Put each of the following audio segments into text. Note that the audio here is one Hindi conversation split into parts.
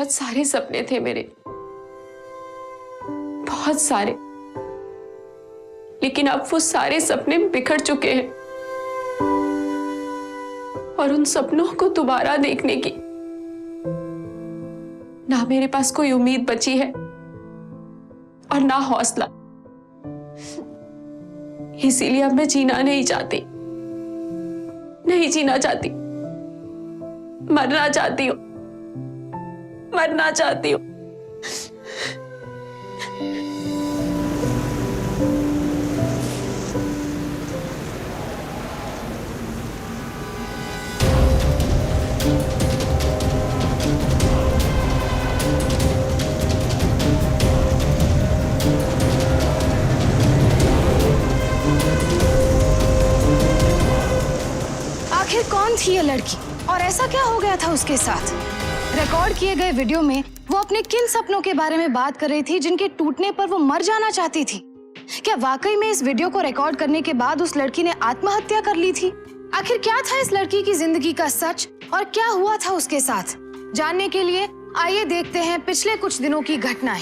बहुत सारे सपने थे मेरे, बहुत सारे, लेकिन अब वो सारे सपने बिखर चुके हैं और उन सपनों को दोबारा देखने की ना मेरे पास कोई उम्मीद बची है और ना हौसला। इसीलिए अब मैं जीना नहीं चाहती, नहीं जीना चाहती, मरना चाहती हूँ, मरना चाहती हूँ। आखिर कौन थी ये लड़की और ऐसा क्या हो गया था उसके साथ? रिकॉर्ड किए गए वीडियो में वो अपने किन सपनों के बारे में बात कर रही थी जिनके टूटने पर वो मर जाना चाहती थी? क्या वाकई में इस वीडियो को रिकॉर्ड करने के बाद उस लड़की ने आत्महत्या कर ली थी? आखिर क्या था इस लड़की की जिंदगी का सच और क्या हुआ था उसके साथ? जानने के लिए आइए देखते हैं पिछले कुछ दिनों की घटनाएं।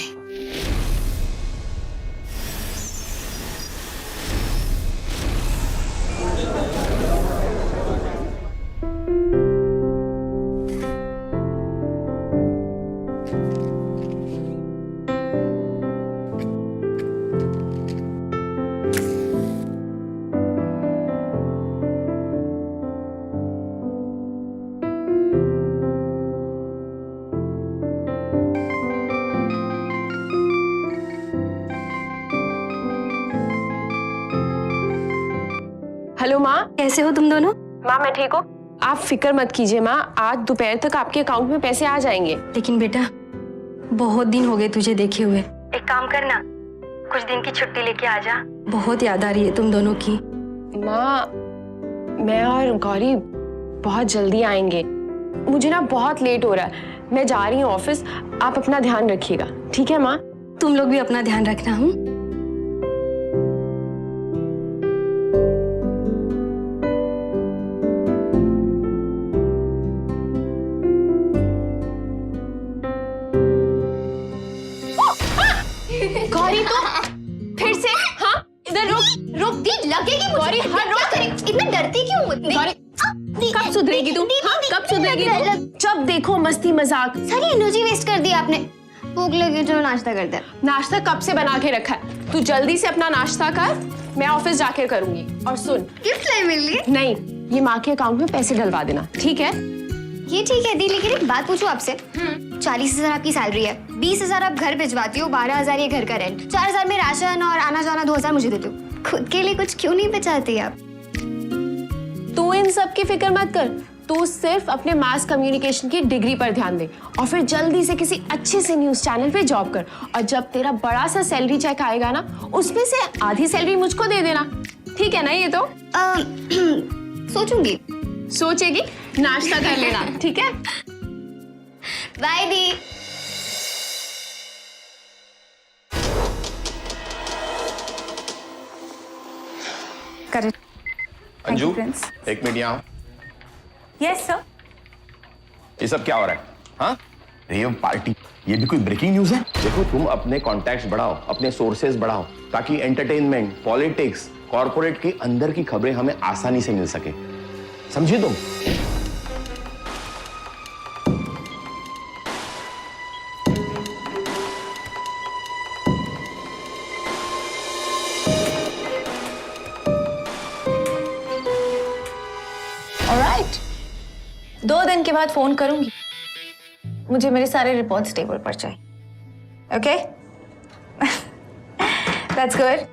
हेलो माँ, कैसे हो तुम दोनों? माँ मैं ठीक हूँ, आप फिक्र मत कीजिए माँ, आज दोपहर तक आपके अकाउंट में पैसे आ जाएंगे। लेकिन बेटा बहुत दिन हो गए तुझे देखे हुए। एक काम करना, कुछ दिन की छुट्टी लेके आ जा। बहुत याद आ रही है तुम दोनों की। माँ मैं और गौरी बहुत जल्दी आएंगे, मुझे ना बहुत लेट हो रहा है, मैं जा रही हूँ ऑफिस, आप अपना ध्यान रखिएगा, ठीक है माँ? तुम लोग भी अपना ध्यान रखना। हूँ गौरी तो फिर से, हाँ इधर रुक रुक दी, लगेगी मुझे। गौरी हाँ रुक, इतना डरती क्यों? गौरी कब सुधरेगी तू? हाँ कब सुधरेगी तू? जब देखो मस्ती मजाक, सारी एनर्जी वेस्ट कर दी आपने। भूख लगी, चलो नाश्ता करते हैं। नाश्ता कब से बना के रखा है, तू जल्दी से अपना नाश्ता कर, मैं ऑफिस जाके करूंगी। और सुन, गिफ्ट लाई मेरे लिए? नहीं, ये माँ के अकाउंट में पैसे डलवा देना, ठीक है? ये ठीक है दी, लेकिन एक बात पूछूं आपसे। 40,000 आपकी सैलरी है, 20,000 आप घर भिजवाती हो, 12,000 ये घर का रेंट, 4,000 में राशन और आना जाना 2,000 मुझे देते हो। खुद के लिए कुछ क्यों नहीं बचाती आप? तू इन सब की फिक्र मत कर, तू सिर्फ अपने मास कम्युनिकेशन की डिग्री पर ध्यान दे और फिर जल्दी से किसी अच्छे से न्यूज चैनल पे जॉब कर, और जब तेरा बड़ा सा सैलरी चेक आएगा ना, उसमें से आधी सैलरी मुझको दे देना, ठीक है ना? ये तो सोचूंगी। सोचेगी, नाश्ता कर लेना, ठीक है? By the. करेक्ट। अंजू एक मिनट यहाँ। Yes sir. ये सब क्या हो रहा है? हाँ, रेव पार्टी, ये भी कोई ब्रेकिंग न्यूज है? देखो तुम अपने कॉन्टैक्ट्स बढ़ाओ, अपने सोर्सेज बढ़ाओ, ताकि एंटरटेनमेंट, पॉलिटिक्स, कॉर्पोरेट के अंदर की खबरें हमें आसानी से मिल सके, समझी तुम? ऑलराइट, 2 दिन के बाद फोन करूंगी, मुझे मेरे सारे रिपोर्ट्स टेबल पर चाहिए। Okay, that's good.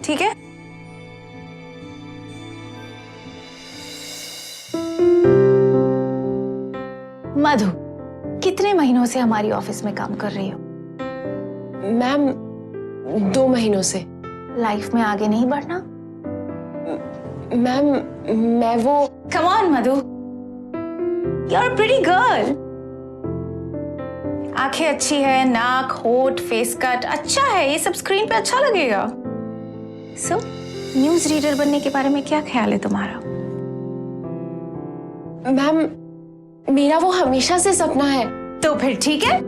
ठीक है। मधु, कितने महीनों से हमारी ऑफिस में काम कर रही हो? मैम 2 महीनों से। लाइफ में आगे नहीं बढ़ना? मैम मैं वो, come on Madhu, you are a pretty girl. आंखें अच्छी है, नाक, होठ, फेस कट अच्छा है, ये सब स्क्रीन पे अच्छा लगेगा। सो न्यूज रीडर बनने के बारे में क्या ख्याल है तुम्हारा? मैम, मेरा वो हमेशा से सपना है। तो फिर ठीक है,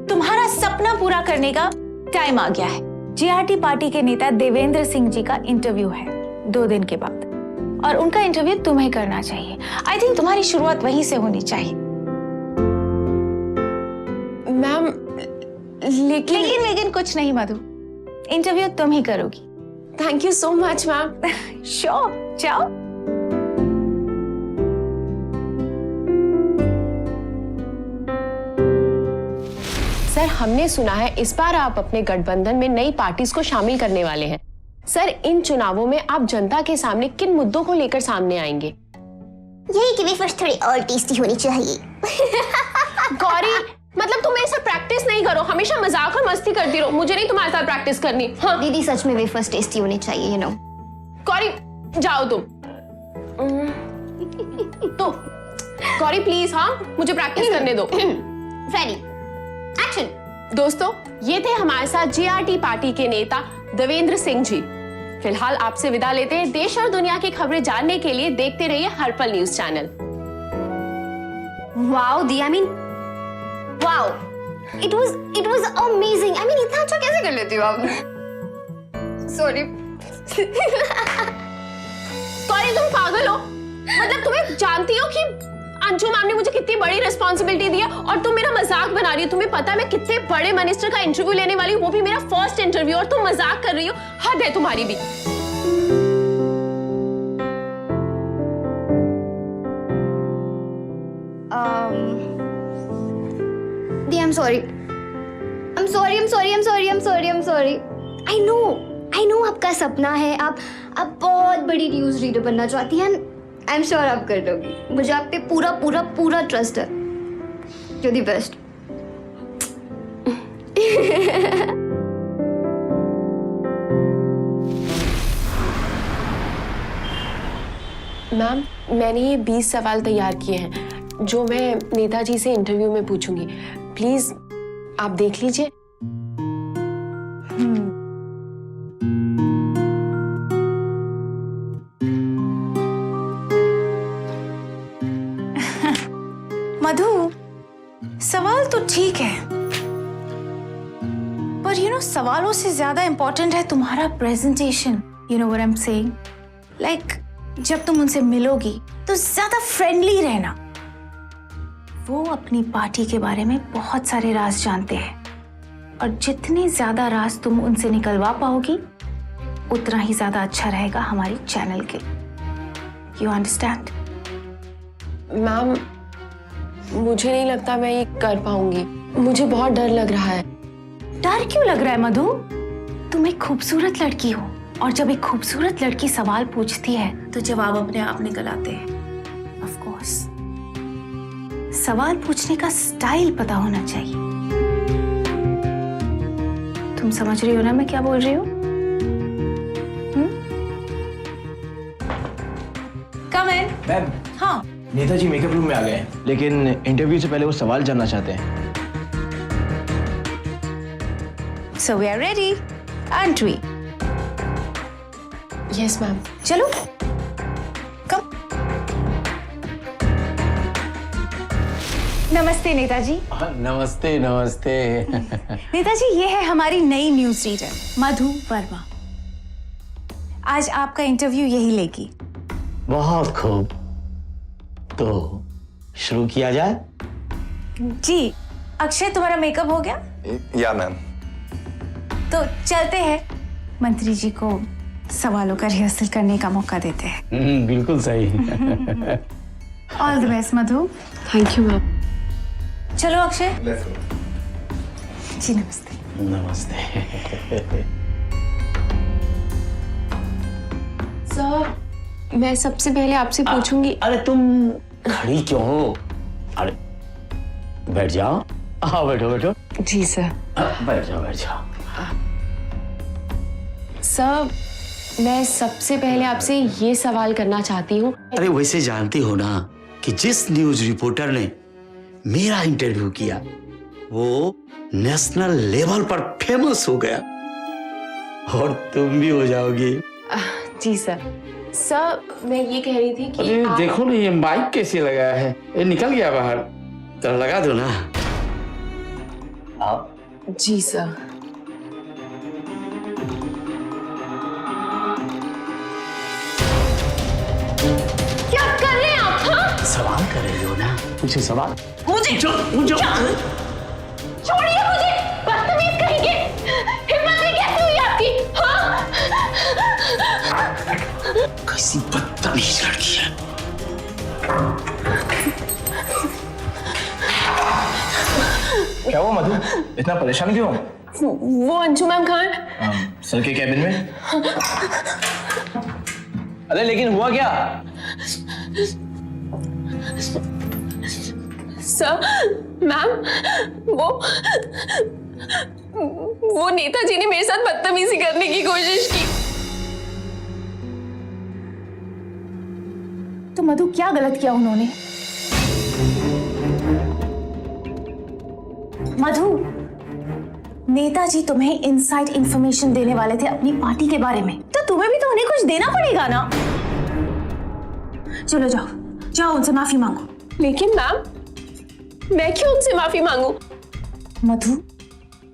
तुम्हारा सपना पूरा करने का टाइम आ गया है। जीआरटी पार्टी के नेता देवेंद्र सिंह जी का इंटरव्यू है 2 दिन के बाद, और उनका इंटरव्यू तुम्हें करना चाहिए। आई थिंक तुम्हारी शुरुआत वहीं से होनी चाहिए। मैम, लेकिन कुछ नहीं मधु, इंटरव्यू तुम ही करोगी। Thank you so much ma'am. Sure, जाओ। सर, हमने सुना है इस बार आप अपने गठबंधन में नई पार्टीज को शामिल करने वाले हैं। सर, इन चुनावों में आप जनता के सामने किन मुद्दों को लेकर सामने आएंगे? यही कि वेफर्स थोड़ी और टेस्टी होनी चाहिए। गौरी, मतलब तुम मेरे साथ प्रैक्टिस नहीं करो, हमेशा मजाक और मस्ती करती रहो। मुझे नहीं तुम्हारे साथ प्रैक्टिस करनी। हाँ दीदी, सच में वेफर्स टेस्टी होनी चाहिए, यू नो। गौरी, जाओ तुम। तो गौरी प्लीज, हाँ मुझे प्रैक्टिस करने दो। Ready, action. दोस्तों, ये थे हमारे साथ जीआरटी पार्टी के नेता देवेंद्र सिंह जी। फिलहाल आपसे विदा लेते हैं। देश और दुनिया की खबरें जानने के लिए देखते रहिए हर पल news channel. Wow the, I mean wow, it was amazing. I mean इतना अच्छा कैसे कर लेती हो आप? सॉरी। गौरी, तुम पागल हो? मतलब तुम्हें जानती हो कि अंशु मैम ने मुझे कितनी बड़ी रिस्पॉन्सिबिलिटी दी है और तुम मेरा मजाक बना रही हो? तुम्हें पता है मैं कितने बड़े मिनिस्टर का इंटरव्यू लेने वाली हूँ, वो भी मेरा फर्स्ट इंटरव्यू, और तुम मजाक कर रही हो? हद है तुम्हारी भी। दी, I'm sorry. I know आपका सपना है, आप बहुत बड़ी न्यूज रीडर बनना चाहती हैं। आई एम श्योर आप कर दोगी। मुझे आप पे पूरा ट्रस्ट है। You the best. मैम, मैंने ये 20 सवाल तैयार किए हैं जो मैं नेताजी से इंटरव्यू में पूछूंगी। प्लीज आप देख लीजिए। मधु, सवाल तो ठीक है, पर सवालों से ज्यादा इंपॉर्टेंट है तुम्हारा presentation. You know what I am saying? Like जब तुम उनसे मिलोगी तो ज्यादा फ्रेंडली रहना। वो अपनी पार्टी के बारे में बहुत सारे राज जानते हैं, और जितने ज्यादा राज तुम उनसे निकलवा पाओगी उतना ही ज्यादा अच्छा रहेगा हमारी चैनल के। You understand? मैम, मुझे नहीं लगता मैं ये कर पाऊंगी। मुझे बहुत डर लग रहा है। डर क्यों लग रहा है मधु? तुम एक खूबसूरत लड़की हो, और जब एक खूबसूरत लड़की सवाल पूछती है तो जवाब अपने आप निकल आते हैं। ऑफ कोर्स, सवाल पूछने का स्टाइल पता होना चाहिए। तुम समझ रही हो ना मैं क्या बोल रही हूँ? कम इन। मैम, हाँ, नेताजी मेकअप रूम में आ गए हैं, लेकिन इंटरव्यू से पहले वो सवाल जानना चाहते हैं। so we are ready, aren't we? Yes ma'am. चलो, कम। नमस्ते नेताजी। नमस्ते नमस्ते। नेताजी, ये है हमारी नई न्यूज रीडर मधु वर्मा। आज आपका इंटरव्यू यही लेगी। बहुत खूब, तो शुरू किया जाए? जी। अक्षय, तुम्हारा मेकअप हो गया? या मैम। तो चलते हैं, मंत्री जी को सवालों का रिहर्सल करने का मौका देते हैं। बिल्कुल सही। All the best Madhu. Thank you ma'am. चलो अक्षय जी। नमस्ते। नमस्ते। सर, मैं सबसे पहले आपसे पूछूंगी। अरे तुम खड़ी क्यों हो? अरे बैठ जाओ। हाँ बैठो बैठो। जी सर। बैठ जाओ बैठ जाओ। सर, मैं सबसे पहले आपसे ये सवाल करना चाहती हूँ। अरे वैसे जानती हो ना कि जिस न्यूज रिपोर्टर ने मेरा इंटरव्यू किया वो नेशनल लेवल पर फेमस हो गया, और तुम भी हो जाओगी। जी सर। सर मैं ये कह रही थी कि अरे आप... देखो ना ये माइक कैसे लगाया है, ये निकल गया बाहर, तो लगा दो ना। जी सर। क्या कर रहे हैं आप? हाँ? सवाल कर रहे हो ना, मुझे सवाल। मुझे छोड़िए मुझे, बदतमीज कहेंगे। हिम्मत भी कैसे हुई आपकी? हाँ? कैसी बदतमीज लड़की है। क्या हुआ मधु, इतना परेशान क्यों? वो अंशु मैम कहाँ है? सर के कैबिन में। अरे लेकिन हुआ क्या? सर मैम वो नेताजी ने मेरे साथ बदतमीजी करने की कोशिश की। तो मधु क्या गलत किया उन्होंने? मधु, नेताजी तुम्हें इनसाइड इंफॉर्मेशन देने वाले थे अपनी पार्टी के बारे में, तो तुम्हें भी तो उन्हें कुछ देना पड़ेगा ना। चलो जाओ जाओ उनसे माफी मांगो। लेकिन मैम मैं क्यों उनसे माफी मांगू? मधु,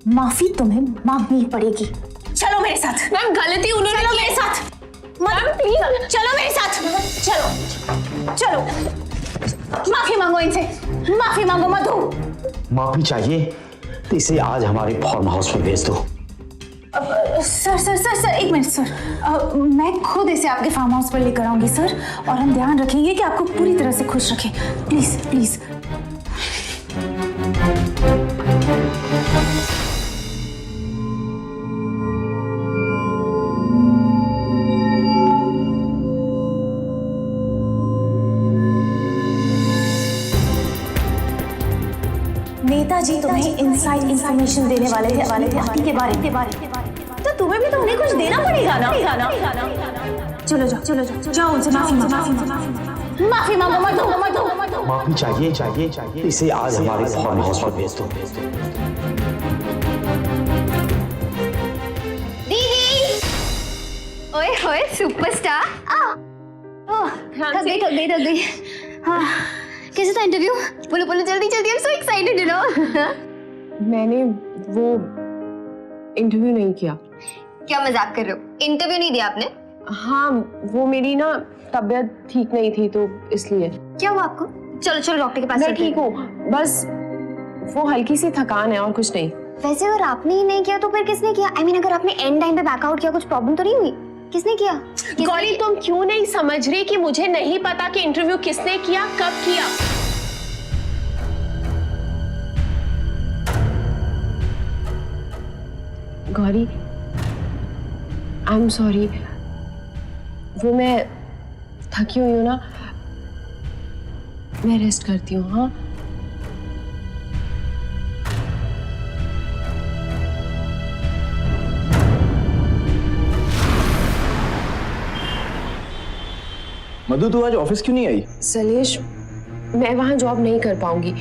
माफी तुम्हें मांगनी पड़ेगी। चलो मेरे साथ। मैम गलती उन्होंने चलो की मेरे है। साथ। मैम प्लीज चलो मेरे साथ। चलो चलो माफी मांगो इनसे, माफी मांगो मधु। माफी चाहिए तो इसे आज हमारे फार्म हाउस में भेज दो। सर सर सर सर एक मिनट सर, मैं खुद इसे आपके फार्म हाउस पर लेकर आऊंगी सर, और हम ध्यान रखेंगे कि आपको पूरी तरह से खुश रखें। Please please. नेताजी तुम्हें इनसाइड इंफॉर्मेशन देने वाले थे पार्टी के बारे में, तो तुम्हें भी तो उन्हें कुछ देना पड़ेगा ना। चलो जाओ चलो जाओ जाओ उनसे माफी माफी मांगो मधु। माफी चाहिए इसे आज हमारे फार्म हाउस पर भेज दो। दीदी, ओए होए सुपरस्टार। थक गई। हाँ, कैसे था इंटरव्यू? बोलो जल्दी जल्दी, I am so excited you know. मैंने वो इंटरव्यू नहीं किया। क्या मजाक कर रहे हो? इंटरव्यू नहीं दिया आपने? हाँ वो मेरी ना तबीयत ठीक नहीं थी तो इसलिए। क्या हुआ आपको? चलो चलो डॉक्टर के पास। मैं ठीक हूँ, बस वो हल्की सी थकान है और कुछ नहीं। वैसे अगर आपने ही नहीं किया तो फिर किसने किया? I mean, अगर आपने एंड टाइम पे बैकआउट किया कुछ प्रॉब्लम तो नहीं हुई? किसने किया? गौरी तुम क्यों नहीं समझ रही कि मुझे नहीं पता कि इंटरव्यू किसने किया, कब किया। गौरी आई एम सॉरी, वो मैं थकी हुई हूँ ना, मैं रेस्ट करती हूँ। हाँ मधु तू आज ऑफिस क्यों नहीं आई? सलेश मैं वहां जॉब नहीं कर पाऊंगी,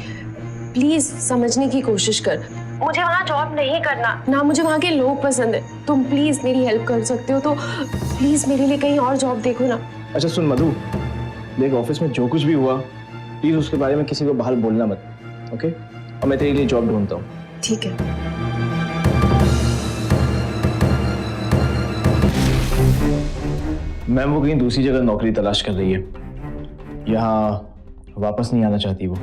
प्लीज समझने की कोशिश कर। मुझे वहां जॉब नहीं करना, ना मुझे वहां के लोग पसंद है। तुम प्लीज मेरी हेल्प कर सकते हो तो प्लीज मेरे लिए कहीं और जॉब देखो ना। अच्छा सुन मधु, देख ऑफिस में जो कुछ भी हुआ प्लीज उसके बारे में किसी को बाहर बोलना मत, ओके? और मैं तेरे लिए जॉब ढूंढता हूँ। ठीक है। मैम वो कहीं दूसरी जगह नौकरी तलाश कर रही है, यहाँ वापस नहीं आना चाहती वो।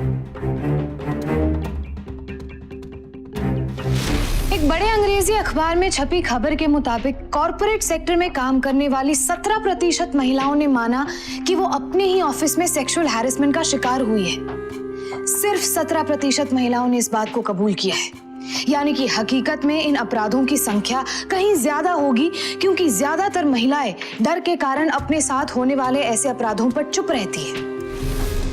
एक बड़े अंग्रेजी अखबार में छपी खबर के मुताबिक कॉरपोरेट सेक्टर में काम करने वाली 17% महिलाओं ने माना कि वो अपने ही ऑफिस में सेक्सुअल हैरेसमेंट का शिकार हुई है। सिर्फ 17% महिलाओं ने इस बात को कबूल किया है, यानी कि हकीकत में इन अपराधों की संख्या कहीं ज्यादा होगी, क्योंकि ज्यादातर महिलाएं डर के कारण अपने साथ होने वाले ऐसे अपराधों पर चुप रहती है।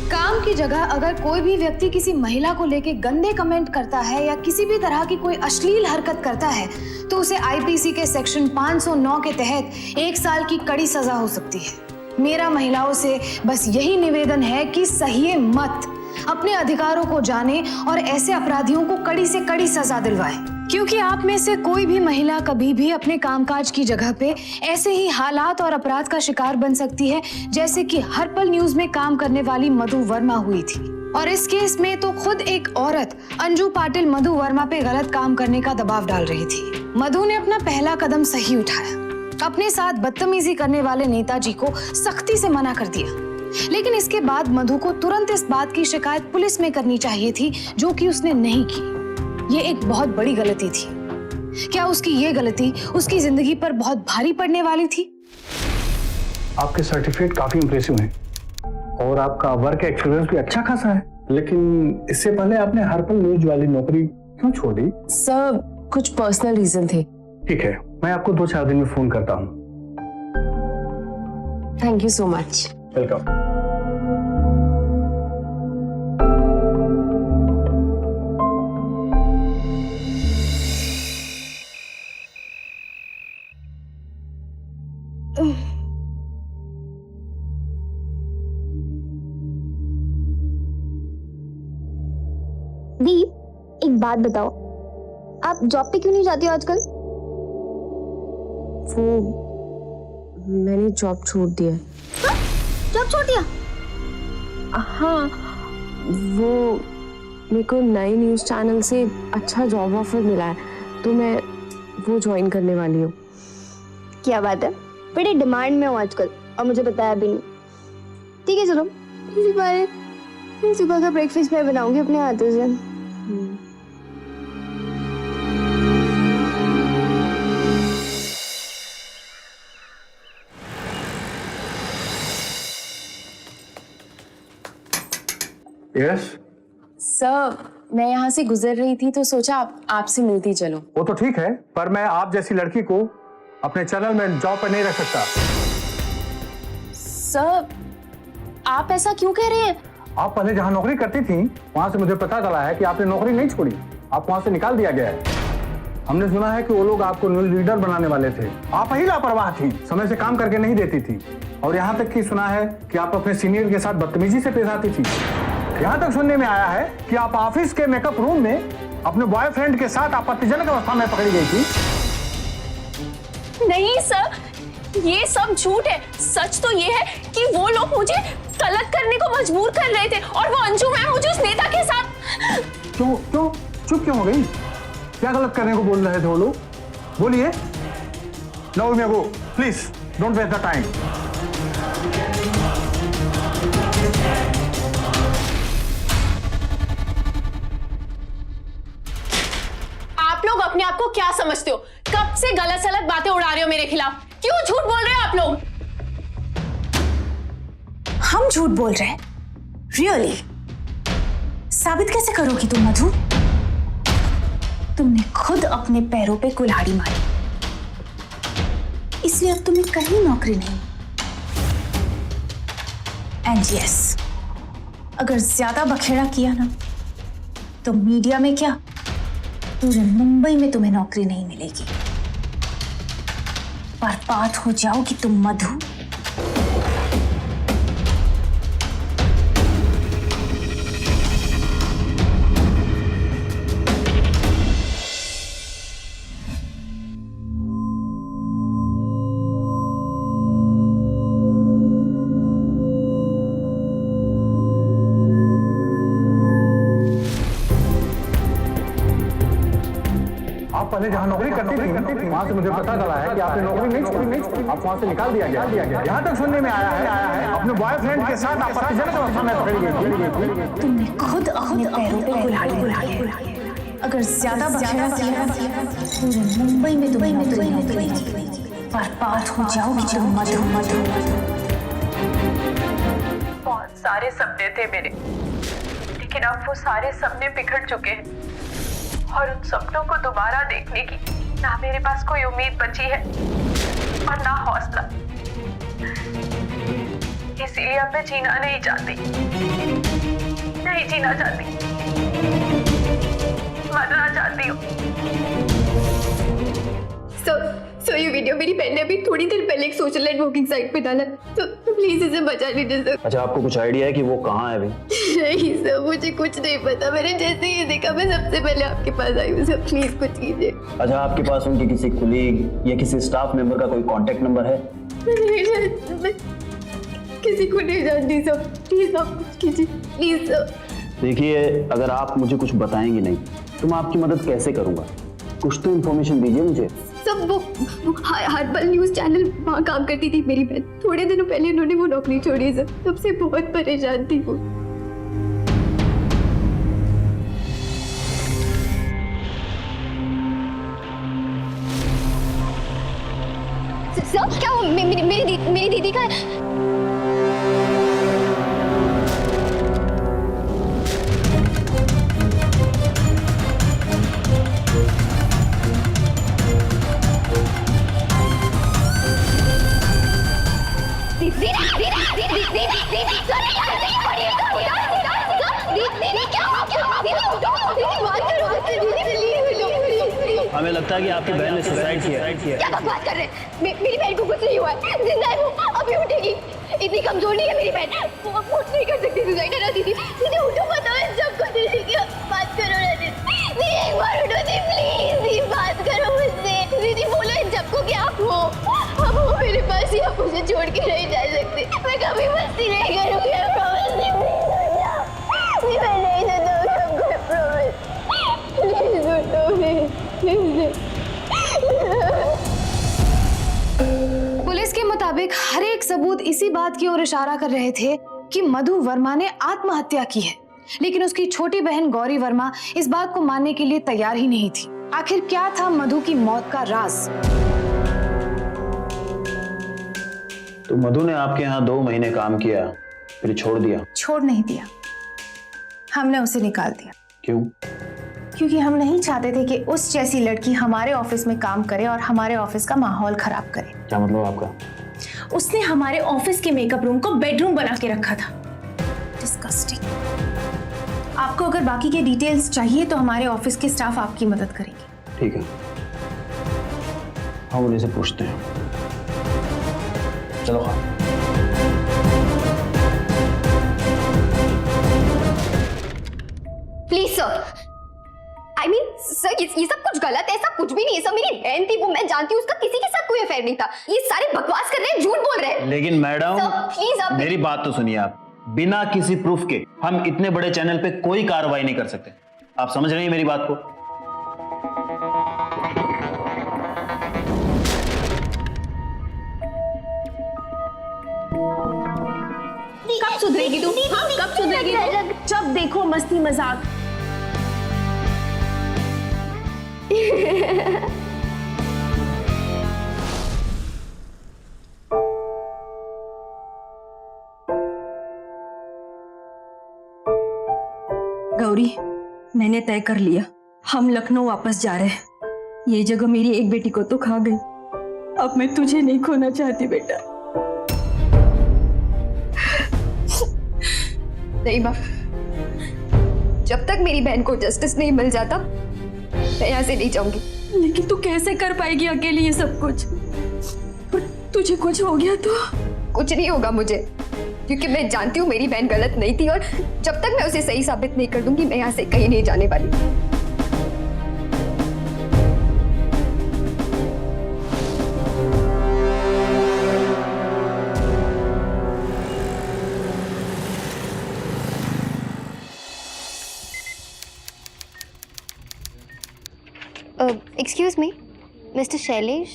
काम की जगह अगर कोई भी व्यक्ति किसी महिला को लेके गंदे कमेंट करता है या किसी भी तरह की कोई अश्लील हरकत करता है तो उसे आईपीसी के सेक्शन 509 के तहत 1 साल की कड़ी सजा हो सकती है। मेरा महिलाओं से बस यही निवेदन है कि सहिए मत, अपने अधिकारों को जाने और ऐसे अपराधियों को कड़ी से कड़ी सजा दिलवाएं। क्योंकि आप में से कोई भी महिला कभी भी अपने कामकाज की जगह पे ऐसे ही हालात और अपराध का शिकार बन सकती है जैसे कि हर पल न्यूज में काम करने वाली मधु वर्मा हुई थी। और इस केस में तो खुद एक औरत अंजू पाटिल मधु वर्मा पे गलत काम करने का दबाव डाल रही थी। मधु ने अपना पहला कदम सही उठाया, अपने साथ बदतमीजी करने वाले नेताजी को सख्ती से मना कर दिया। लेकिन इसके बाद मधु को तुरंत इस बात की शिकायत पुलिस में करनी चाहिए थी, जो कि उसने नहीं की। ये एक बहुत बड़ी गलती थी। क्या उसकी ये गलती उसकी जिंदगी पर बहुत भारी पड़ने वाली थी? आपके सर्टिफिकेट काफी इंप्रेसिव हैं और आपका वर्क एक्सपीरियंस भी अच्छा खासा है, लेकिन इससे पहले आपने हर पल न्यूज वाली नौकरी क्यों छोड़ दी? सर कुछ पर्सनल रीजन थे। ठीक है, मैं आपको 2-4 दिन में फोन करता हूँ। Thank you so much. Welcome. दी, एक बात बताओ, आप जॉब पे क्यों नहीं जाती हो आजकल? वो मैंने जॉब छोड़ दिया। जॉब छोड़ दिया? हाँ, वो मेरे को नए न्यूज़ चैनल से अच्छा जॉब ऑफर मिला है, तो मैं वो ज्वाइन करने वाली हूँ। क्या बात है, बड़ी डिमांड में हूँ आजकल और मुझे बताया भी नहीं। ठीक है चलो, इसी बारे फिर सुबह का ब्रेकफास्ट मैं बनाऊंगी अपने हाथों से। यस सर, मैं यहाँ से गुजर रही थी तो सोचा आपसे मिलती चलो। वो तो ठीक है, पर मैं आप जैसी लड़की को अपने चैनल में जॉब पर नहीं रख सकता। सर, आप ऐसा क्यों कह रहे हैं? आप पहले जहाँ नौकरी करती थी वहां से मुझे पता चला है कि आपने नौकरी नहीं छोड़ी, आपको वहां से निकाल दिया गया है। हमने सुना है कि वो लोग आपको न्यूज रीडर बनाने वाले थे। आप ही लापरवाह थी, समय से काम करके नहीं देती थी, और यहाँ तक कि सुना है कि आप अपने सीनियर के साथ बदतमीजी से पेश आती थी। यहाँ तक सुनने में आया है कि आप ऑफिस के मेकअप रूम में अपने बॉयफ्रेंड के साथ आपत्तिजनक अवस्था में पकड़ी गई थी। नहीं सर, ये सब झूठ है। सच तो ये है कि वो लोग मुझे गलत करने को मजबूर कर रहे थे और वो अंजू मैम मुझे उस नेता के साथ। क्यों क्यों चुप क्यों हो गई? क्या गलत करने को बोल रहे थे वो लोग? बोलिए। No may go, please don't waste the time. आप लोग अपने आप को क्या समझते हो? कब से गलत सलत बातें उड़ा रहे हो मेरे खिलाफ? क्यों झूठ बोल रहे हो आप लोग? हम झूठ बोल रहे हैं? रियली? साबित कैसे करोगी तुम मधु? तुमने खुद अपने पैरों पे कुल्हाड़ी मारी, इसलिए अब तुम्हें कहीं नौकरी नहीं। एंड यस, अगर ज्यादा बखेड़ा किया ना तो मीडिया में क्या, पूरे मुंबई में तुम्हें नौकरी नहीं मिलेगी। बर्बाद हो जाओगी तुम मधु। आप पहले जहाँ नौकरी करती थी वहां से मुझे पता चला है कि आपने नौकरी नहीं छोड़ी, आप वहां से निकाल दिया गया। यहाँ तक सुनने में आया है अपने बॉयफ्रेंड के साथ आपत्तिजनक अवस्था में पकड़ी गई। तुमने खुद अपने पैरों पे कुल्हाड़ी मारी। अगर ज्यादा बखेड़ा किया पूरे मुंबई में तुम्हें नौकरी नहीं मिलेगी। बर्बाद हो जाओगी तुम मधु। बहुत सारे सपने थे मेरे, लेकिन अब वो सारे सपने बिखर चुके हैं और उन सपनों को दोबारा देखने की ना मेरे पास कोई उम्मीद बची है और ना हौसला। इसीलिए अब मैं जीना नहीं चाहती, नहीं जीना चाहती, मरना चाहती हूँ। सो ये वीडियो मेरी बहन ने अभी थोड़ी देर पहले एक सोशल नेटवर्किंग साइट पे डाला, तो प्लीज इसे बचा लीजिए सर। अच्छा, आपको कुछ आइडिया है कि वो कहाँ है अभी? नहीं सर, मुझे कुछ नहीं पता। मैंने जैसे ही देखा मैं सबसे पहले आपके पास आई हूँ सर, प्लीज कुछ कीजिए। अच्छा, आपके पास उनके किसी कुलीग या किसी स्टाफ मेंबर का कोई कांटेक्ट नंबर है? मैं किसी को नहीं जानती सर, प्लीज आप कुछ कीजिए प्लीज सर। देखिए, अगर आप मुझे कुछ बताएंगे नहीं तो मैं आपकी मदद कैसे करूंगा? कुछ तो इन्फॉर्मेशन दीजिए मुझे। सब वो हर्बल न्यूज चैनल वहाँ काम करती थी मेरी बहन। थोड़े दिनों पहले उन्होंने वो नौकरी छोड़ी सर, तब से बहुत परेशान थी वो। सर क्या वो मेरी दीदी का हमें लगता है कि आपकी बहन ने सुसाइड किया है। क्या बकवास कर रहे हैं? मेरी बहन को कुछ नहीं हुआ है, जिंदा है वो, अभी उठेगी। इतनी कमजोर नहीं है मेरी बहन, वो कुछ नहीं कर सकती। सुसाइड ना दीदी, दीदी उठो, बताओ इन सबको। दीदी क्या बात करो ना दीदी, एक बार उठो दी प्लीज, दीदी बात करो मुझसे। दीदी बोलो इन सबको कि आप हो, अब वो मेरे पास ही, आप मुझे छोड़ के नहीं जा सकते। मैं कभी मस्ती नहीं करूँगी, प्रॉमिस। नहीं मैं नहीं देता सबको, प्रॉमिस। प्लीज उठो पुलिस के मुताबिक हर एक सबूत इसी बात की ओर इशारा कर रहे थे कि मधु वर्मा ने आत्महत्या की है, लेकिन उसकी छोटी बहन गौरी वर्मा इस बात को मानने के लिए तैयार ही नहीं थी। आखिर क्या था मधु की मौत का राज? तो मधु ने आपके यहाँ 2 महीने काम किया, फिर छोड़ दिया? छोड़ नहीं दिया, हमने उसे निकाल दिया। क्यों? क्योंकि हम नहीं चाहते थे कि उस जैसी लड़की हमारे ऑफिस में काम करे और हमारे ऑफिस का माहौल खराब करे। क्या मतलब आपका? उसने हमारे ऑफिस के मेकअप रूम को बेडरूम बना के रखा था। डिस्गस्टिंग। आपको अगर बाकी के डिटेल्स चाहिए तो हमारे ऑफिस के स्टाफ आपकी मदद करेंगे। ठीक है, हम उन्हीं से पूछते हैं। चलो हाँ। Please sir, I mean, sir ये सब कुछ गलत है, ऐसा कुछ भी नहीं है सर। मेरी बहन थी वो, मैं जानती हूँ, उसका किसी के साथ कोई अफेयर नहीं था। ये सारे बकवास कर रहे हैं, झूठ बोल रहे हैं। लेकिन मैडम सर प्लीज आप मेरी बात तो सुनिए। आप बिना किसी प्रूफ के हम इतने बड़े चैनल पे कोई कार्रवाई नहीं कर सकते। आप समझ रही हैं मेरी बात को? कब सुधरेगी तू? हाँ, कब सुधरेगी? जब देखो मस्ती मजाक। गौरी, मैंने तय कर लिया, हम लखनऊ वापस जा रहे हैं। ये जगह मेरी एक बेटी को तो खा गई, अब मैं तुझे नहीं खोना चाहती बेटा। नहीं माँ, जब तक मेरी बहन को जस्टिस नहीं मिल जाता मैं यहाँ से नहीं जाऊंगी। लेकिन तू कैसे कर पाएगी अकेले ये सब कुछ? और तुझे कुछ हो गया तो? कुछ नहीं होगा मुझे, क्योंकि मैं जानती हूँ मेरी बहन गलत नहीं थी, और जब तक मैं उसे सही साबित नहीं कर दूंगी मैं यहाँ से कहीं नहीं जाने वाली। Excuse me, Mr. Shailesh?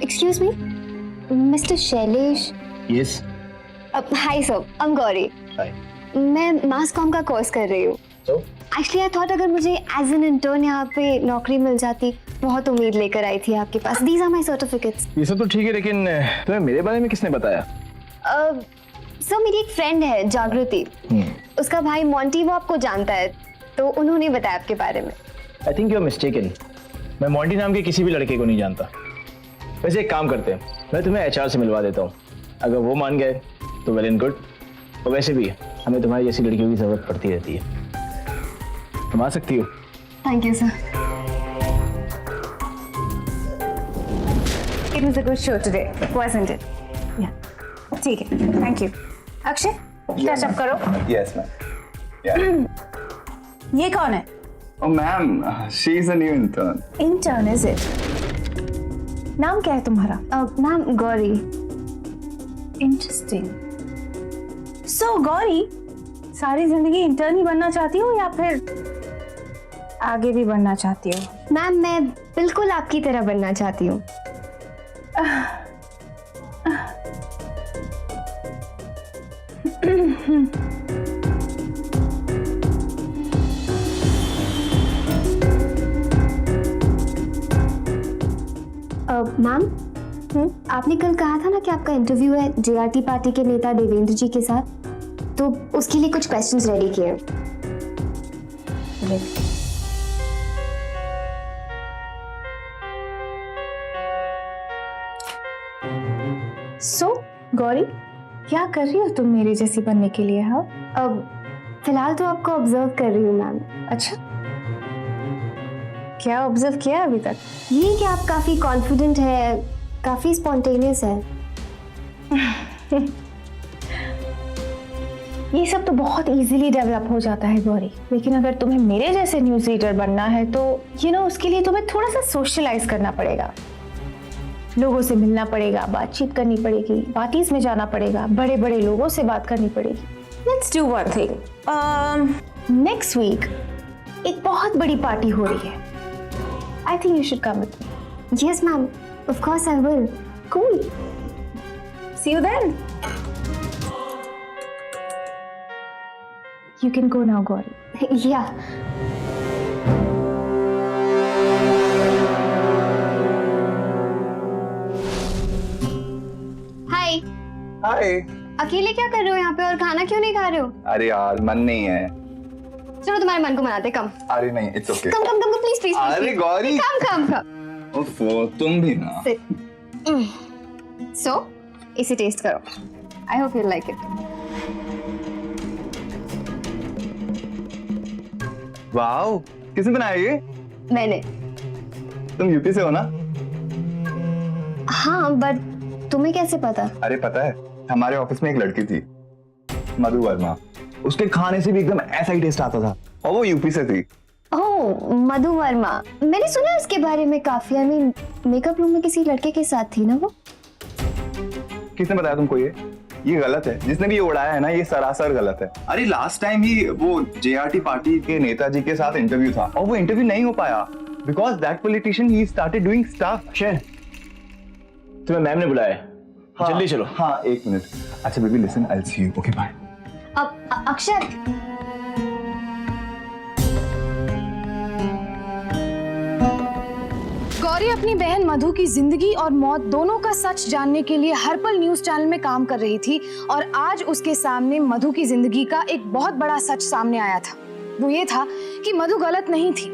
Excuse me, Mr. Shailesh? Yes. Hi sir, I'm Gauri. Hi. मैं मास कॉम का कोर्स कर रही हूँ। So? Actually I thought अगर मुझे एज एन इंटर्न यहाँ पे नौकरी मिल जाती, बहुत उम्मीद लेकर आई थी आपके पास। These are my certificates. ये सब तो ठीक है, लेकिन तुम्हें मेरे बारे में किसने बताया? सर मेरी एक फ्रेंड है जागृति, उसका भाई मोंटी वो आपको जानता है, तो उन्होंने बताया आपके बारे में। I think you are mistaken. मैं मोंटी नाम के किसी भी लड़के को नहीं जानता। वैसे एक काम करते हैं, मैं तुम्हें HR से मिलवा देता हूँ। अगर वो मान गए तो वेल एंड गुड, और वैसे भी हमें तुम्हारी जैसी लड़कियों की जरूरत पड़ती रहती है। तुम आ सकती हो। Thank you sir. It was a good show today, wasn't it? Yeah. ठीक है, thank you. Akshay, touch up करो। Yes ma'am. ये कौन है? Oh ma'am, she is a new intern. Intern is it? नाम क्या है तुम्हारा? Ma'am Gauri. Interesting. So Gauri, सारी जिंदगी इंटर्न ही बनना चाहती हो या फिर आगे भी बनना चाहती हो? मैम मैं बिल्कुल आपकी तरह बनना चाहती हूँ। मैम आपने कल कहा था ना कि आपका इंटरव्यू है जेआरटी पार्टी के नेता देवेंद्र जी के साथ, तो उसके लिए कुछ क्वेश्चंस रेडी किए हैं। So गौरी, क्या कर रही हो तुम मेरे जैसी बनने के लिए? हाँ, अब फिलहाल तो आपको ऑब्जर्व कर रही हूँ मैम। अच्छा, क्या ऑब्जर्व किया अभी तक? ये कि आप काफी कॉन्फिडेंट है, काफी स्पॉन्टेनियस है। ये सब तो बहुत इजीली डेवलप हो जाता है गौरी, लेकिन अगर तुम्हें मेरे जैसे न्यूज़ रीडर बनना है तो उसके लिए तुम्हें थोड़ा सा सोशलाइज करना पड़ेगा, लोगों से मिलना पड़ेगा, बातचीत करनी पड़ेगी, पार्टीज में जाना पड़ेगा, बड़े बड़े लोगों से बात करनी पड़ेगी। Let's do one thing, next week एक बहुत बड़ी पार्टी हो रही है। I think you should come with me. Yes ma'am, of course I will. Cool, see you then. You can go now, Gauri. Yeah. Hi. Hi. अकेले क्या कर रहे हो यहाँ पे और खाना क्यों नहीं खा रहे हो? अरे यार मन नहीं है। चलो तुम्हारे मन को मनाते, कम। अरे नहीं, it's okay. Come come come please please. अरे गौरी। कम कम। ओफो, तुम भी ना। So, इसे टेस्ट करो। I hope you like it. Wow, किसने बनाया ये? मैंने। तुम यूपी से हो ना? हाँ, बट तुम्हें कैसे पता? अरे पता है, हमारे ऑफिस में एक लड़की थी, मधु वर्मा। उसके खाने से भी एकदम ऐसा ही टेस्ट आता था, और वो यूपी से थी। ओह, मधु वर्मा। मैंने सुना है उसके बारे में काफी। आई मीन, मेकअप रूम में किसी लड़के के साथ थी ना वो? किसने बताया तुमको ये? ये गलत है। जिसने भी ये उड़ाया है ना, ये सरासर गलत है। अरे लास्ट टाइम ही वो जेआरटी पार्टी के नेताजी के साथ इंटरव्यू था, और वो इंटरव्यू नहीं हो पाया because that politician he started doing stuff. Akshay, तुम्हें मैम ने बुलाया है। हाँ, जल्दी चलो। हाँ, एक मिनट। अच्छा baby, listen, I will see you. Okay, bye. अब अक्षर, गौरी अपनी बहन मधु की जिंदगी और मौत दोनों का सच जानने के लिए हर पल न्यूज चैनल में काम कर रही थी, और आज उसके सामने मधु की जिंदगी का एक बहुत बड़ा सच सामने आया था। वो ये था कि मधु गलत नहीं थी,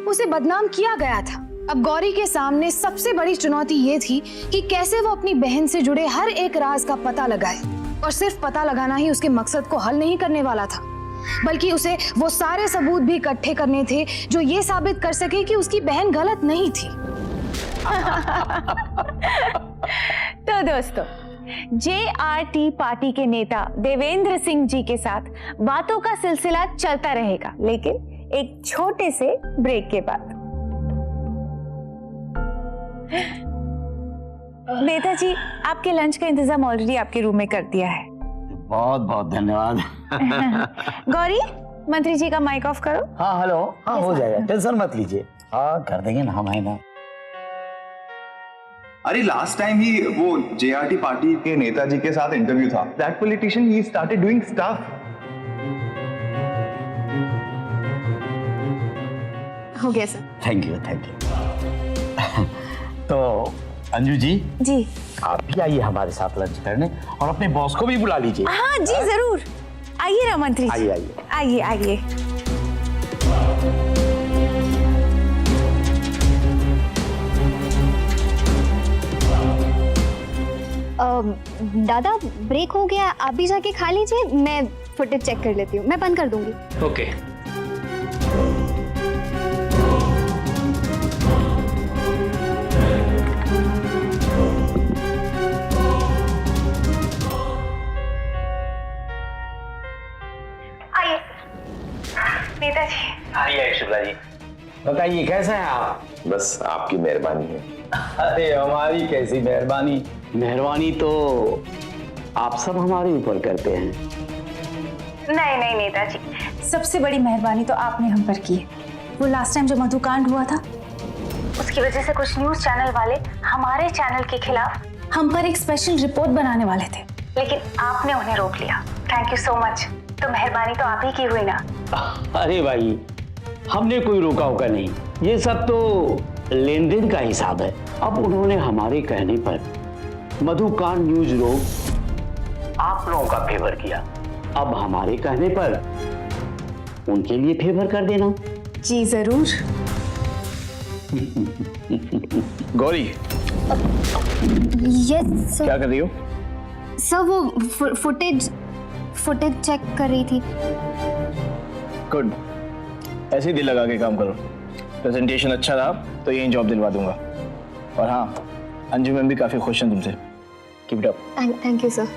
उसे बदनाम किया गया था। अब गौरी के सामने सबसे बड़ी चुनौती ये थी कि कैसे वो अपनी बहन से जुड़े हर एक राज का पता लगाए, और सिर्फ पता लगाना ही उसके मकसद को हल नहीं करने वाला था, बल्कि उसे वो सारे सबूत भी इकट्ठे करने थे जो ये साबित कर सके कि उसकी बहन गलत नहीं थी। तो दोस्तों, जेआरटी पार्टी के नेता देवेंद्र सिंह जी के साथ बातों का सिलसिला चलता रहेगा, लेकिन एक छोटे से ब्रेक के बाद। नेताजी, आपके लंच का इंतजाम ऑलरेडी आपके रूम में कर दिया है। बहुत बहुत धन्यवाद। गौरी, मंत्री जी का माइक ऑफ करो। हाँ हेलो, हाँ हो जाएगा, टेंशन मत लीजिए। हाँ कर देंगे ना, हम आए ना। अरे लास्ट टाइम ही वो जेआरटी पार्टी के नेताजी के साथ इंटरव्यू था, that politician he started doing stuff. हो गया sir. Thank you thank you. तो अंजू जी, आप भी आइए हमारे साथ लंच करने, और अपने बॉस को भी बुला लीजिए। हाँ जी जरूर, आइए ना मंत्री जी। आइए आइए आइए आइए। दादा ब्रेक हो गया, आप भी जाके खा लीजिए, मैं फुटेज चेक कर लेती हूँ। मैं बंद कर दूंगी। ओके। नेताजी। आइए शुक्ला जी, बताइए कैसे हैं आप? बस आपकी मेहरबानी है। अरे हमारी कैसी मेहरबानी? मेहरबानी तो आप सब हमारे ऊपर करते हैं। नहीं नहीं नेताजी, सबसे बड़ी मेहरबानी तो आपने हम पर की है। वो लास्ट टाइम जो मधुकांड हुआ था, उसकी वजह से कुछ न्यूज चैनल वाले हमारे चैनल के खिलाफ हम पर एक स्पेशल रिपोर्ट बनाने वाले थे, लेकिन आपने उन्हें रोक लिया। Thank you so much. तो मेहरबानी तो आप ही की हुई ना। अरे भाई, हमने कोई रोका होगा नहीं, ये सब तो लेन देन का हिसाब है। अब उन्होंने हमारे कहने पर मधुकांड न्यूज रोक आप लोगों का फेवर किया, अब हमारे कहने पर उनके लिए फेवर कर देना। जी जरूर। गौरी, यस क्या कर रही हो? सर, वो फुटेज चेक कर रही थी। गुड, ऐसे ही दिल लगा के काम करो। प्रेजेंटेशन अच्छा रहा तो यही जॉब दिलवा दूंगा। और हाँ, अंजू मैम भी काफी खुश हैं तुमसे। Keep it up. Thank you sir.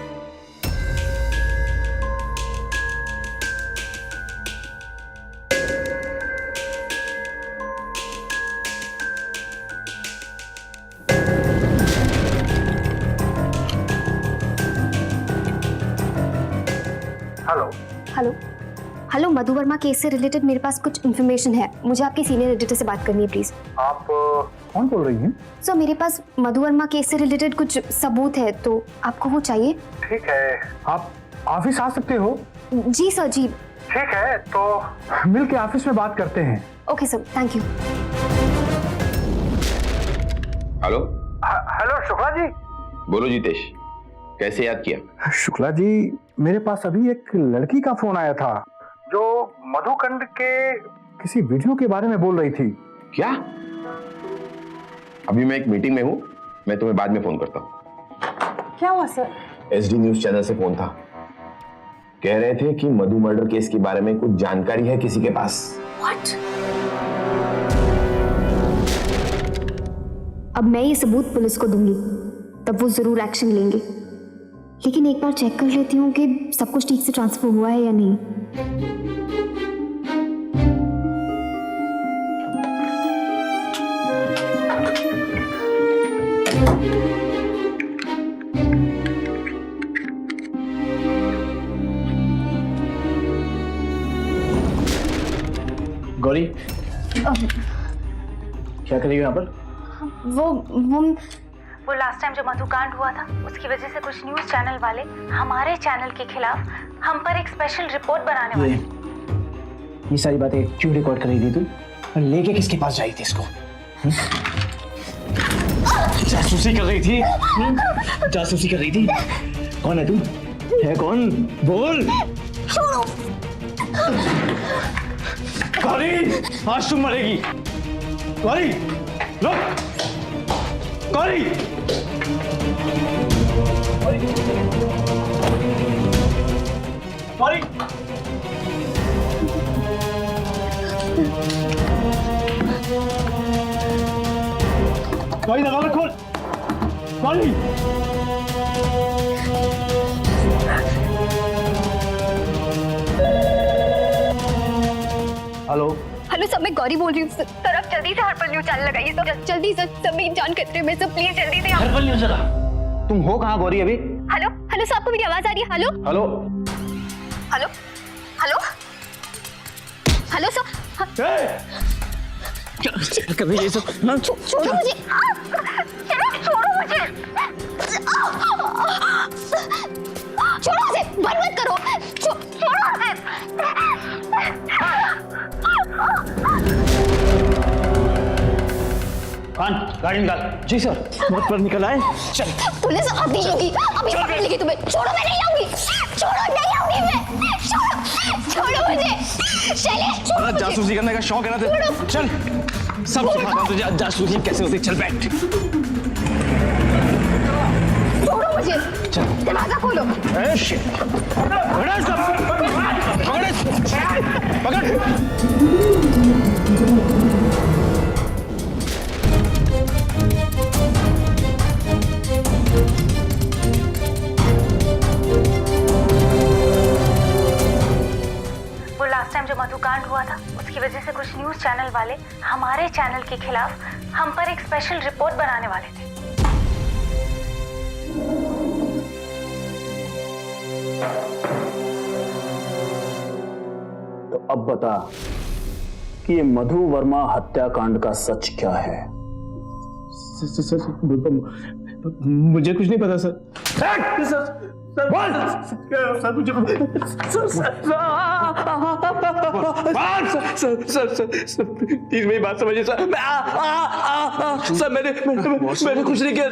Hello. Hello hello, Madhu Verma case से रिलेटेड मेरे पास कुछ इन्फॉर्मेशन है। मुझे आपके सीनियर एडिटर से बात करनी है प्लीज। आप कौन बोल रही हैं? सर, मेरे पास मधु वर्मा केस से रिलेटेड कुछ सबूत है, तो आपको वो चाहिए? ठीक है, आप ऑफिस आ सकते हो? जी सर, जी। ठीक है, तो मिल के ऑफिस में बात करते हैं। Okay sir, thank you. Hello, hello Shukla ji. बोलो जितेश, कैसे याद किया? शुक्ला जी, मेरे पास अभी एक लड़की का फोन आया था जो मधुकंड के किसी वीडियो के बारे में बोल रही थी। क्या? अभी मैं एक मीटिंग में हूं, मैं तुम्हें बाद में फोन करता हूं। क्या हुआ सर? एसडी न्यूज चैनल से फोन था, कह रहे थे कि मधु मर्डर केस के बारे में कुछ जानकारी है किसी के पास। व्हाट? अब मैं ये सबूत पुलिस को दूंगी, तब वो जरूर एक्शन लेंगे। लेकिन एक बार चेक कर लेती हूँ कि सब कुछ ठीक से ट्रांसफर हुआ है या नहीं। गौरी, क्या कर रही हो यहाँ पर? वो लास्ट टाइम जो मधुकांड हुआ था, उसकी वजह से कुछ न्यूज चैनल वाले हमारे चैनल के खिलाफ हम पर एक स्पेशल रिपोर्ट बनाने वाले। ये सारी बातें क्यों रिकॉर्ड कर रही थी तू? और लेके किसके पास जाई थी इसको? जासूसी कर रही थी? जासूसी कर रही थी? कौन है तू? है कौन? बोल। गौरी, आज तुम मरेगी। गौरी, रुक। गौरी, गौरी, गौरी, दरवाजा खोल। गौरी, हेलो। हेलो सर, मैं गौरी बोल रही हूँ। सर, आप जल्दी से हर्बल न्यूज चैनल लगाइए सर, जल्दी सर। सब मेरी जान खतरे में, सर प्लीज जल्दी से। हर्बल न्यूज लगा। तुम हो कहाँ गौरी अभी? हेलो हेलो सर, आपको मेरी आवाज आ रही है? Hello hello hello hello hello sir. क्या कर रही है ये सब? छोड़ो मुझे, छोड़ो मुझे, छोड़ो मुझे, बंद मत करो, छोड़ो मुझे। खान, गाड़ी निकाल। जी सर। मत पर निकल आए। चल। पुलिस अभी होगी, अभी पकड़ लेगी तुम्हें। छोड़ो, मैं नहीं आऊंगी। छोड़ो, नहीं आऊंगी मैं। छोड़ो मुझे। शैलेश, छोड़ो मुझे। जासूसी करने का शौक है ना तेरे? चल, सब सिखाता हूं तुझे जासूसी कैसे होती। चल बैठ। छोड़ो मुझे। चल। दरवाजा खोलो। ए शिट। पकड़ सब। पकड़। वो लास्ट टाइम जो मधुकांड हुआ हुआ था उसकी वजह से कुछ न्यूज़ चैनल वाले हमारे चैनल के खिलाफ हम पर एक स्पेशल रिपोर्ट बनाने वाले थे। तो अब बता कि ये मधु वर्मा हत्याकांड का सच क्या है? मुझे कुछ नहीं पता सर। प्लीज मेरी बात समझिए सर। सर मैंने कुछ नहीं किया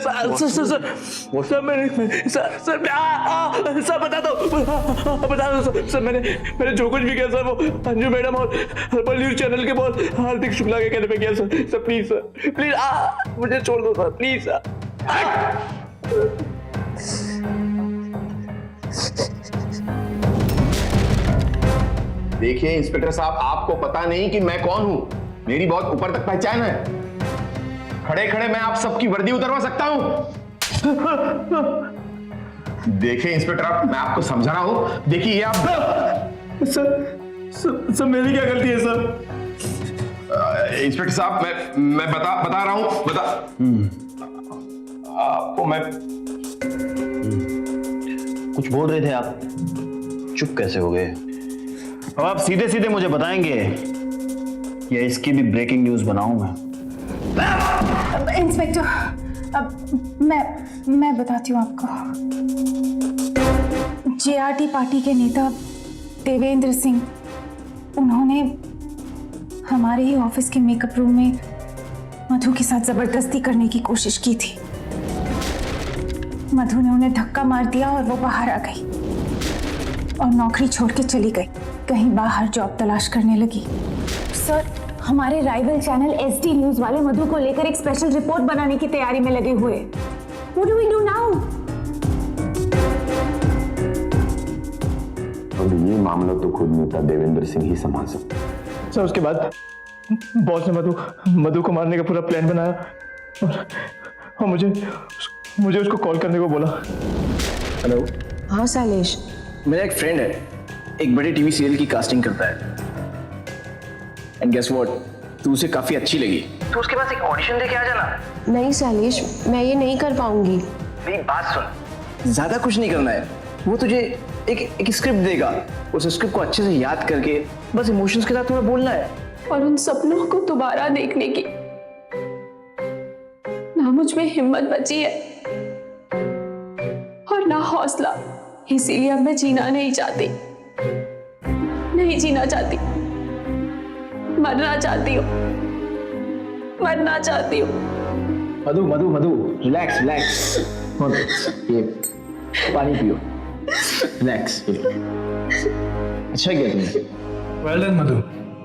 सर बता दो सर मैंने जो कुछ भी किया सर वो अंजू मैडम और हर्बल न्यूज चैनल के बॉस हार्दिक शुक्ला के कहने पे किया सर प्लीज मुझे छोड़ दो सर प्लीज सर। देखिए इंस्पेक्टर साहब, आपको पता नहीं कि मैं कौन हूं। मेरी बहुत ऊपर तक पहचान है। खड़े खड़े मैं आप सबकी वर्दी उतरवा सकता हूं। देखिए इंस्पेक्टर साहब, मैं आपको समझा रहा हूं। देखिए ये आप सर मेरी क्या गलती है सर? इंस्पेक्टर साहब मैं बता रहा हूं आपको। मैं कुछ बोल रहे थे आप, चुप कैसे हो गए? अब आप सीधे सीधे मुझे बताएंगे या इसकी भी ब्रेकिंग न्यूज बनाऊं मैं? इंस्पेक्टर, अब मैं बताती हूँ आपको। जेआरटी पार्टी के नेता देवेंद्र सिंह, उन्होंने हमारे ही ऑफिस के मेकअप रूम में मधु के साथ जबरदस्ती करने की कोशिश की थी। मधु ने उन्हें धक्का मार दिया और वो बाहर आ गई और नौकरी छोड़ के चली गई। कहीं बाहर जॉब तलाश करने लगी। सर, हमारे राइवल चैनल एसडी न्यूज वाले मधु को लेकर एक स्पेशल रिपोर्ट बनाने की तैयारी में लगे हुए। What do we do now? अब ये मामला तो खुद नेता देवेंद्र सिंह ही संभाल सकते। सर उसके बाद बॉस ने मधु को मारने का पूरा प्लान बनाया और मुझे उसको कॉल करने को बोला। हेलो। हाँ सालेश, मेरा एक फ्रेंड है, एक बड़ी टीवी सीरियल की कास्टिंग करता है। एंड गेस व्हाट, तू उसे काफी अच्छी लगी। तू उसके पास एक ऑडिशन दे के आ जाना। नहीं सालेश, मैं ये नहीं कर पाऊंगी। मेरी बात सुन, ज्यादा कुछ नहीं करना है। वो तुझे एक स्क्रिप्ट देगा, उस स्क्रिप्ट को अच्छे से याद करके बस इमोशंस के साथ थोड़ा बोलना है। और उन सपनों को दोबारा देखने की ना मुझ में हिम्मत बची है और ना हौसला। इसीलिए अब मैं जीना नहीं चाहती, नहीं जीना चाहती, मरना चाहती हूँ, मरना चाहती हूँ। मधु मधु मधु, रिलैक्स। ये पानी पियो, रिलैक्स। अच्छा किया तुमने। वेल डन मधु,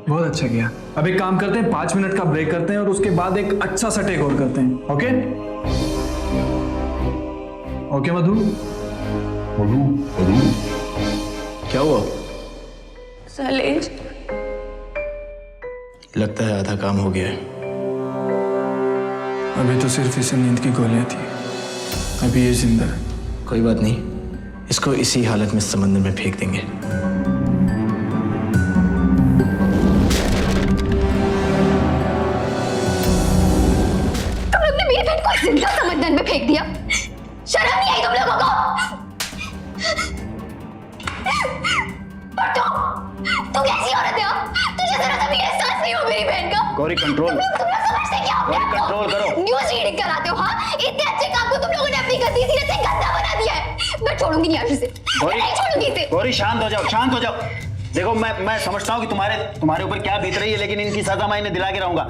बहुत अच्छा किया। अब एक काम करते हैं, 5 मिनट का ब्रेक करते हैं और उसके बाद एक अच्छा सा टेक ओवर करते हैं। ओके ओके मधु। क्या हुआ? सालेश, लगता है आधा काम हो गया है। अभी तो सिर्फ इसे नींद की गोलियां थी, अभी ये जिंदा है। कोई बात नहीं, इसको इसी हालत में समंदर में फेंक देंगे। तुम लोग ने मेरी बहन को जिंदा समंदर में फेंक दिया। शर्म नहीं आई तुम लोगों को? तू कैसी औरत है? तुझे जरा सा भी एहसास नहीं हो मेरी बहन का? गौरी कंट्रोल। तुम लोग समझते क्या हो? गौरी कंट्रोल करो। न्यूज़ रीडिंग कराते हो? हाँ, इतने अच्छे काम को तुम लोगों ने अपनी गंदी सीरत से गंदा बना दिया है। मैं छोड़ूंगी नहीं आशीष से, मैं नहीं छोड़ूंगी इसे। गौरी शांत हो जाओ, शांत हो जाओ। देखो मैं समझता हूँ कि तुम्हारे ऊपर क्या बीत रही है, लेकिन इनकी सजा मैं इन्हें दिला के रहूंगा।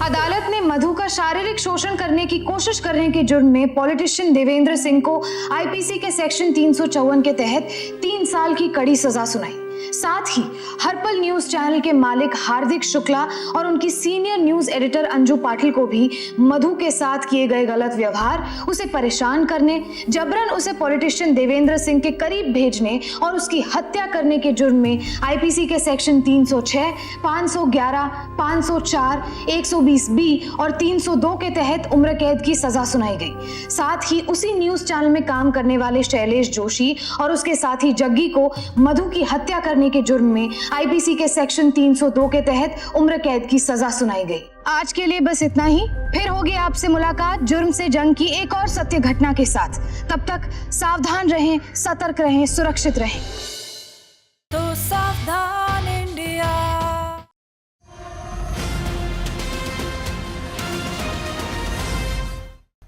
अदालत ने मधु का शारीरिक शोषण करने की कोशिश करने के जुर्म में पॉलिटिशियन देवेंद्र सिंह को आईपीसी के सेक्शन 354 के तहत 3 साल की कड़ी सजा सुनाई। साथ ही हर्पल न्यूज चैनल के मालिक हार्दिक शुक्ला और उनकी senior news editor Anju Patil को भी मधु के साथ किए गए गलत व्यवहार, उसे परेशान करने, जबरन उसे पॉलिटिशियन देवेंद्र सिंह के करीब भेजने और उसकी हत्या करने के जुर्म में आईपीसी के सेक्शन 306, 511, 504, 120B और 302 के तहत उम्र कैद की सजा सुनाई गई। साथ ही उसी न्यूज चैनल में काम करने वाले शैलेश जोशी और उसके साथी जग्गी को मधु की हत्या करने के जुर्म में आईपीसी के सेक्शन 302 के तहत उम्र कैद की सजा सुनाई गई। आज के लिए बस इतना ही। फिर होगी आपसे मुलाकात जुर्म से जंग की एक और सत्य घटना के साथ। तब तक सावधान रहें, सतर्क रहें, सुरक्षित रहें।